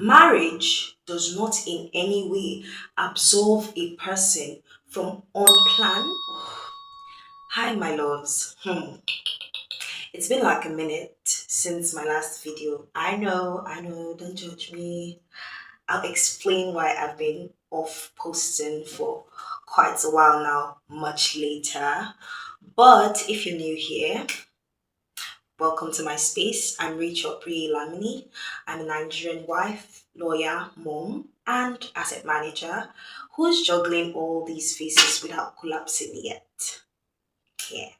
Marriage does not in any way absolve a person from unplanned. Hi, my loves. It's been like a minute since my last video. I know, don't judge me. I'll explain why I've been off posting for quite a while now, much later. But if you're new here, welcome to my space. I'm Rachel Priye Lamini. I'm a Nigerian wife, lawyer, mom, and asset manager who's juggling all these faces without collapsing yet. Yeah.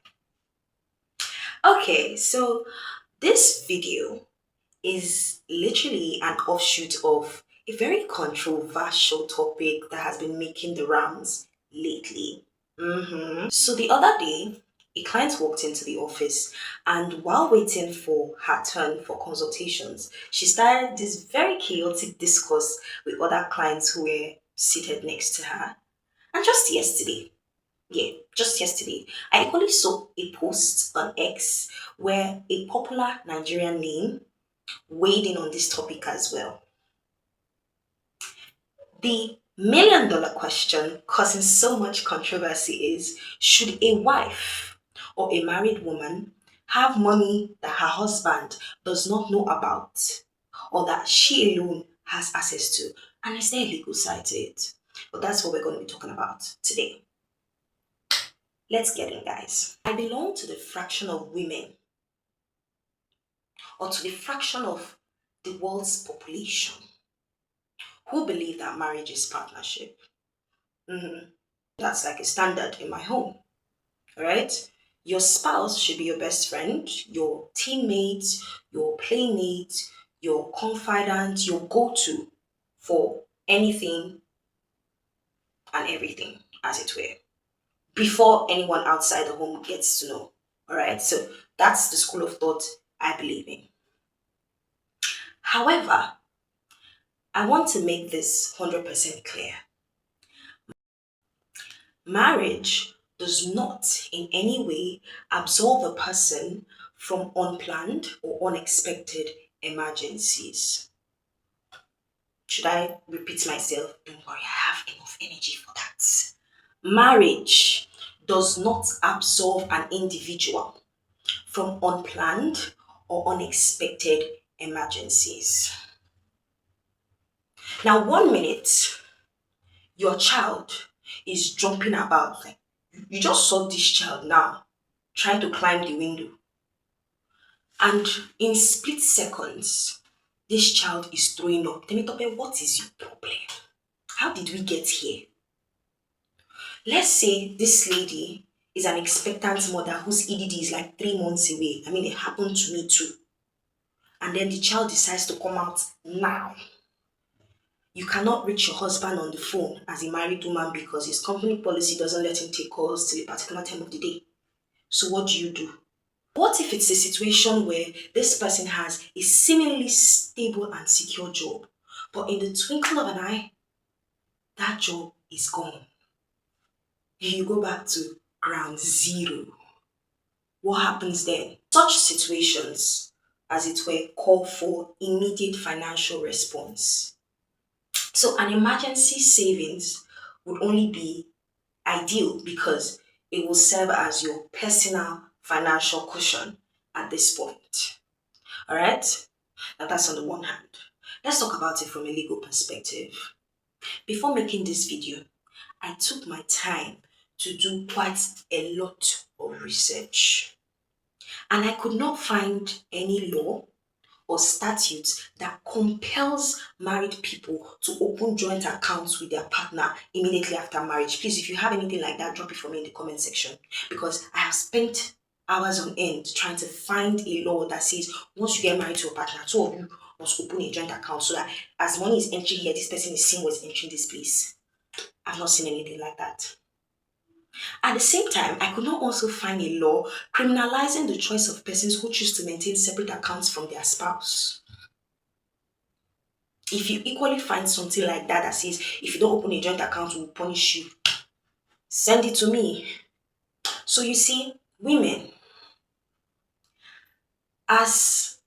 Okay, so this video is literally an offshoot of a very controversial topic that has been making the rounds lately. So the other day, a client walked into the office, and while waiting for her turn for consultations, she started this very chaotic discourse with other clients who were seated next to her. And just yesterday, I equally saw a post on X where a popular Nigerian name weighed in on this topic as well. The million-dollar question causing so much controversy is, should a wife or a married woman have money that her husband does not know about or that she alone has access to? And is there a legal side to it? But that's what we're going to be talking about today. Let's get in, guys. I belong to the fraction of women or to the fraction of the world's population who believe that marriage is partnership. Mhm. That's like a standard in my home, all right? Your spouse should be your best friend, your teammate, your playmate, your confidant, your go to for anything and everything, as it were, before anyone outside the home gets to know, all right? So that's the school of thought I believe in. However, I want to make this 100% clear. Marriage does not in any way absolve a person from unplanned or unexpected emergencies. Should I repeat myself? Don't worry, I have enough energy for that. Marriage does not absolve an individual from unplanned or unexpected emergencies. Now, 1 minute, your child is jumping about. Like, you just saw this child now trying to climb the window. And in split seconds, this child is throwing up. Temitope, what is your problem? How did we get here? Let's say this lady is an expectant mother whose EDD is like 3 months away. I mean, it happened to me too. And then the child decides to come out now. You cannot reach your husband on the phone as a married woman because his company policy doesn't let him take calls till a particular time of the day. So what do? What if it's a situation where this person has a seemingly stable and secure job, but in the twinkle of an eye, that job is gone? You go back to ground zero. What happens then? Such situations, as it were, call for immediate financial response. So an emergency savings would only be ideal because it will serve as your personal financial cushion at this point. All right? Now that's on the one hand. Let's talk about it from a legal perspective. Before making this video, I took my time to do quite a lot of research. And I could not find any law or statute that compels married people to open joint accounts with their partner immediately after marriage. Please, if you have anything like that, drop it for me in the comment section because I have spent hours on end trying to find a law that says once you get married to a partner, two of you must open a joint account so that as money is entering here, this person is seeing what's entering this place. I've not seen anything like that. At the same time, I could not also find a law criminalizing the choice of persons who choose to maintain separate accounts from their spouse. If you equally find something like that that says if you don't open a joint account, we'll punish you, send it to me. So you see, women, as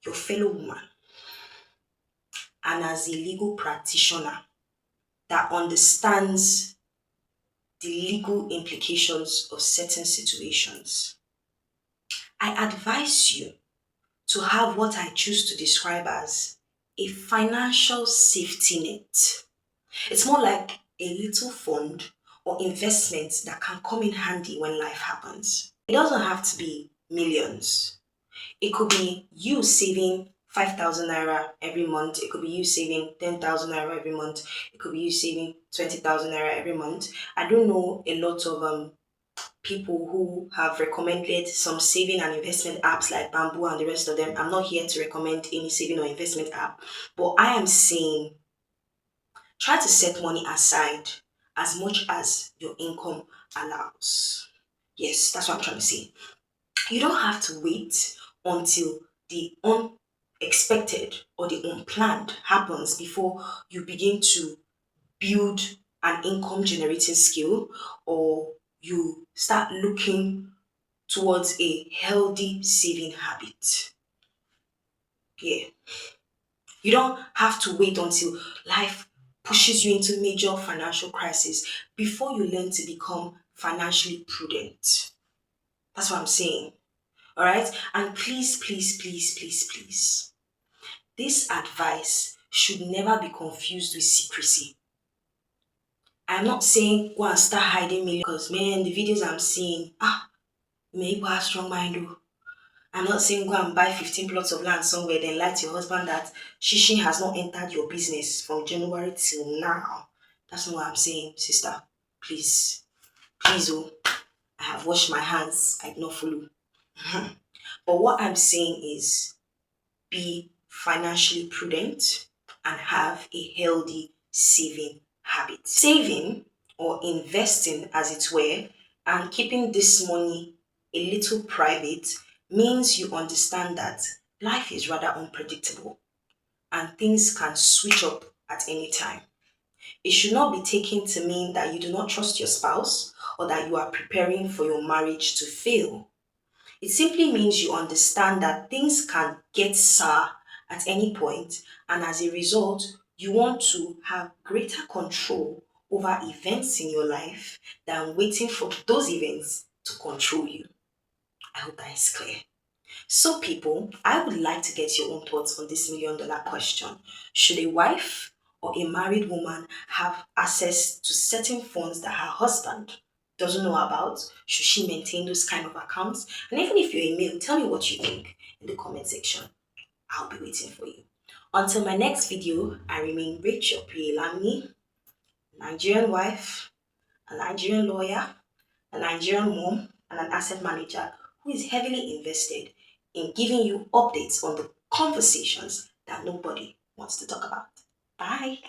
your fellow woman, and as a legal practitioner that understands the legal implications of certain situations, I advise you to have what I choose to describe as a financial safety net. It's more like a little fund or investment that can come in handy when life happens. It doesn't have to be millions. It could be you saving 5,000 naira every month. It could be you saving 10,000 naira every month. It could be you saving 20,000 naira every month. I don't know a lot of people who have recommended some saving and investment apps like Bamboo and the rest of them. I'm not here to recommend any saving or investment app, but I am saying try to set money aside as much as your income allows. Yes, that's what I'm trying to say. You don't have to wait until the unexpected or the unplanned happens before you begin to build an income generating skill or you start looking towards a healthy saving habit. Yeah. You don't have to wait until life pushes you into major financial crisis before you learn to become financially prudent. That's what I'm saying. All right. And please, please, please, please, please, this advice should never be confused with secrecy. I'm not saying go and start hiding millions because, man, the videos I'm seeing, maybe have strong mind. Oh. I'm not saying go and buy 15 plots of land somewhere, then lie to your husband that Shishin has not entered your business from January till now. That's not what I'm saying, sister. Please, please, oh, I have washed my hands. I did not follow. But what I'm saying is be financially prudent and have a healthy saving habit. Saving or investing, as it were, and keeping this money a little private means you understand that life is rather unpredictable and things can switch up at any time. It should not be taken to mean that you do not trust your spouse or that you are preparing for your marriage to fail. It simply means you understand that things can get sour at any point, and as a result, you want to have greater control over events in your life than waiting for those events to control you. I hope that is clear. So, people, I would like to get your own thoughts on this $1,000,000 question. Should a wife or a married woman have access to certain funds that her husband doesn't know about? Should she maintain those kind of accounts? And even if you're a male, tell me what you think in the comment section. I'll be waiting for you. Until my next video, I remain Rachel Priyelamni, Nigerian wife, a Nigerian lawyer, a Nigerian mom, and an asset manager who is heavily invested in giving you updates on the conversations that nobody wants to talk about. Bye.